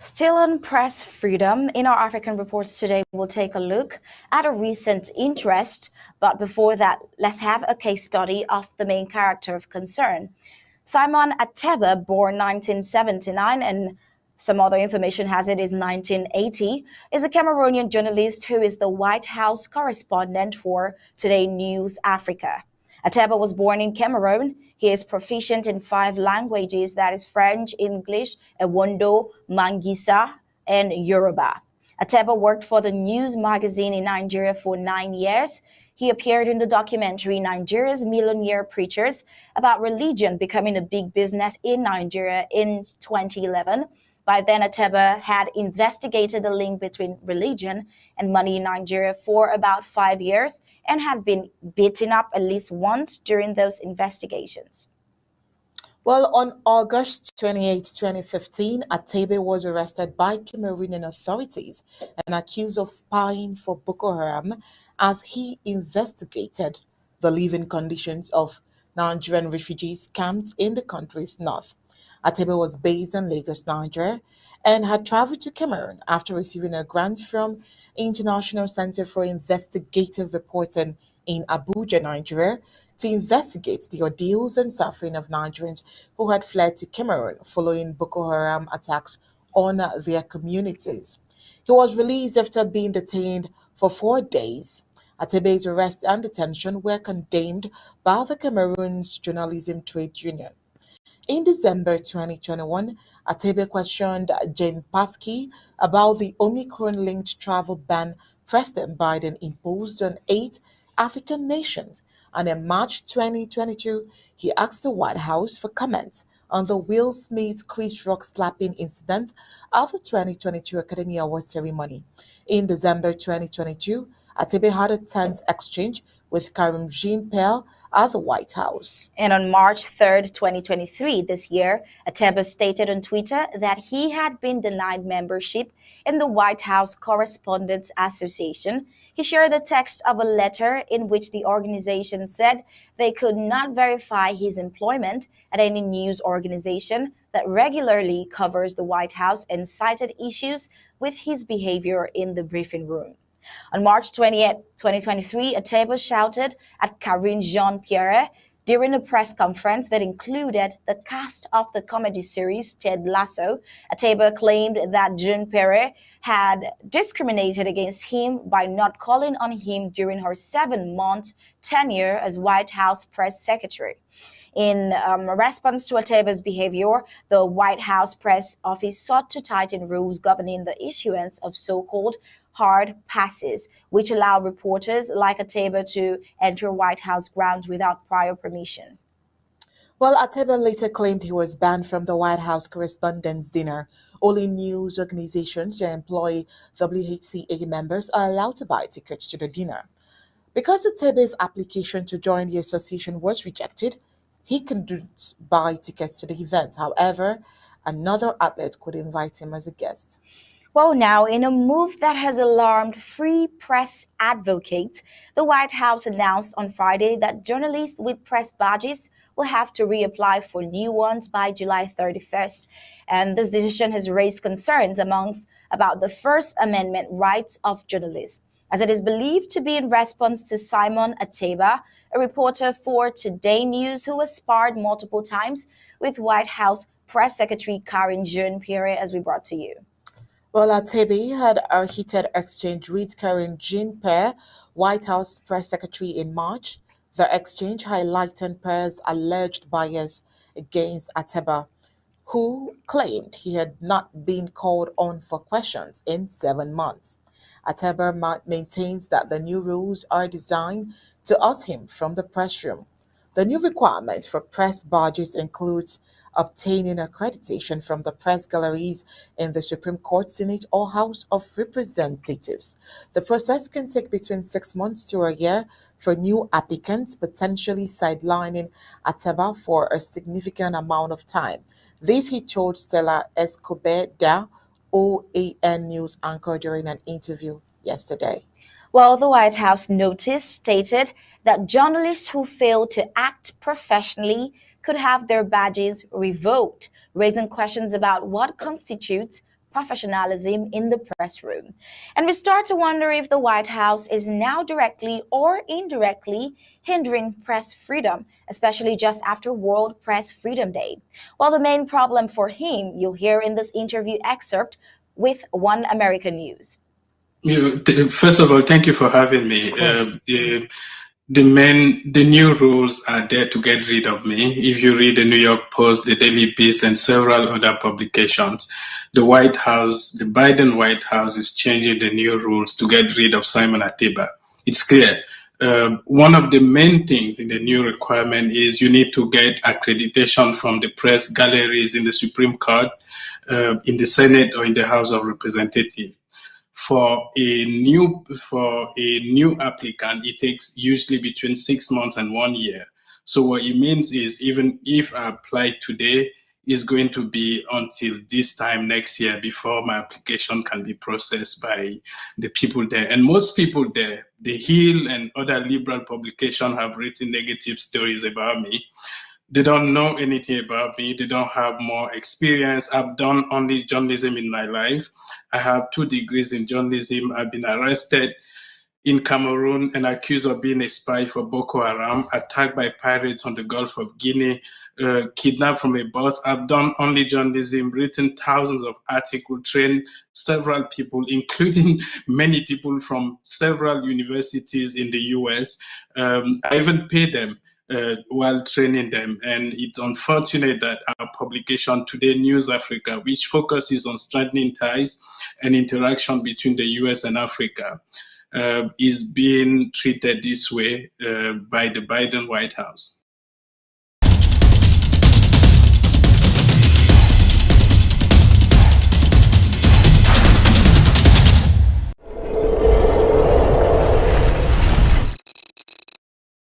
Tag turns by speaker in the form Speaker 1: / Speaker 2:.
Speaker 1: Still on press freedom, in our African reports today, we'll take a look at a recent interest. But before that, let's have a case study of the main character of concern. Simon Ateba, born 1979, and some other information has it is 1980, is a Cameroonian journalist who is the White House correspondent for Today News Africa. Ateba was born in Cameroon. He is proficient in 5 languages, that is French, English, Ewondo, Mangisa, and Yoruba. Ateba worked for the news magazine in Nigeria for 9 years. He appeared in the documentary Nigeria's Millionaire Preachers about religion becoming a big business in Nigeria in 2011. By then, Ateba had investigated the link between religion and money in Nigeria for about 5 years and had been beaten up at least once during those investigations.
Speaker 2: Well, on August 28, 2015, Atebe was arrested by Cameroonian authorities and accused of spying for Boko Haram as he investigated the living conditions of Nigerian refugees camped in the country's north. Atebe was based in Lagos, Nigeria, and had traveled to Cameroon after receiving a grant from International Center for Investigative Reporting in Abuja, Nigeria, to investigate the ordeals and suffering of Nigerians who had fled to Cameroon following Boko Haram attacks on their communities. He was released after being detained for 4 days. Atebe's arrest and detention were condemned by the Cameroon's Journalism Trade Union. In December 2021, Atebe questioned Jane Paskey about the Omicron-linked travel ban President Biden imposed on 8 African nations. And in March 2022, he asked the White House for comments on the Will Smith-Chris Rock slapping incident at the 2022 Academy Awards ceremony. In December 2022, Atebe had a tense exchange with Karim Jean-Pierre at the White House.
Speaker 1: And on March 3rd, 2023, this year, Ateba stated on Twitter that he had been denied membership in the White House Correspondents Association. He shared the text of a letter in which the organization said they could not verify his employment at any news organization that regularly covers the White House and cited issues with his behavior in the briefing room. On March 28, 2023, Ateba shouted at Karine Jean-Pierre during a press conference that included the cast of the comedy series Ted Lasso. Ateba claimed that Jean-Pierre had discriminated against him by not calling on him during her 7-month tenure as White House press secretary. In response to Ateba's behavior, the White House press office sought to tighten rules governing the issuance of so-called hard passes, which allow reporters like Ateba to enter White House grounds without prior permission.
Speaker 2: Well, Ateba later claimed he was banned from the White House Correspondents' Dinner. Only news organizations that employ WHCA members are allowed to buy tickets to the dinner. Because Ateba's application to join the association was rejected, he couldn't buy tickets to the event. However, another outlet could invite him as a guest.
Speaker 1: Well, now, in a move that has alarmed free press advocates, the White House announced on Friday that journalists with press badges will have to reapply for new ones by July 31st. And this decision has raised concerns about the First Amendment rights of journalists, as it is believed to be in response to Simon Ateba, a reporter for Today News who was sparred multiple times with White House Press Secretary Karine Jean-Pierre, as we brought to you.
Speaker 2: Well, Atebe had a heated exchange with Karim Jean-Pierre, White House press secretary, in March. The exchange highlighted Pierre's alleged bias against Ateba, who claimed he had not been called on for questions in 7 months. Ateba maintains that the new rules are designed to oust him from the press room. The new requirements for press badges includes obtaining accreditation from the press galleries in the Supreme Court, Senate, or House of Representatives. The process can take between 6 months to a year for new applicants, potentially sidelining Ateba for a significant amount of time. This he told Stella Escobar, OAN News anchor, during an interview yesterday.
Speaker 1: Well, the White House notice stated that journalists who fail to act professionally could have their badges revoked, raising questions about what constitutes professionalism in the press room. And we start to wonder if the White House is now directly or indirectly hindering press freedom, especially just after World Press Freedom Day. Well, the main problem for him, you'll hear in this interview excerpt with One American News.
Speaker 3: First of all, thank you for having me. The new rules are there to get rid of me. If you read the New York Post, the Daily Beast, and several other publications, the Biden White House is changing the new rules to get rid of Simon Ateba. It's clear. One of the main things in the new requirement is you need to get accreditation from the press galleries in the Supreme Court, in the Senate, or in the House of Representatives. For a new applicant, it takes usually between 6 months and 1 year. So what it means is, even if I apply today, it's going to be until this time next year before my application can be processed by the people there. And most people there, The Hill and other liberal publications, have written negative stories about me. They don't know anything about me. They don't have more experience. I've done only journalism in my life. I have 2 degrees in journalism. I've been arrested in Cameroon and accused of being a spy for Boko Haram, attacked by pirates on the Gulf of Guinea, kidnapped from a bus. I've done only journalism, written thousands of articles, trained several people, including many people from several universities in the US. I even paid them while training them. And it's unfortunate that our publication Today News Africa, which focuses on strengthening ties and interaction between the US and Africa, is being treated this way by the Biden White House.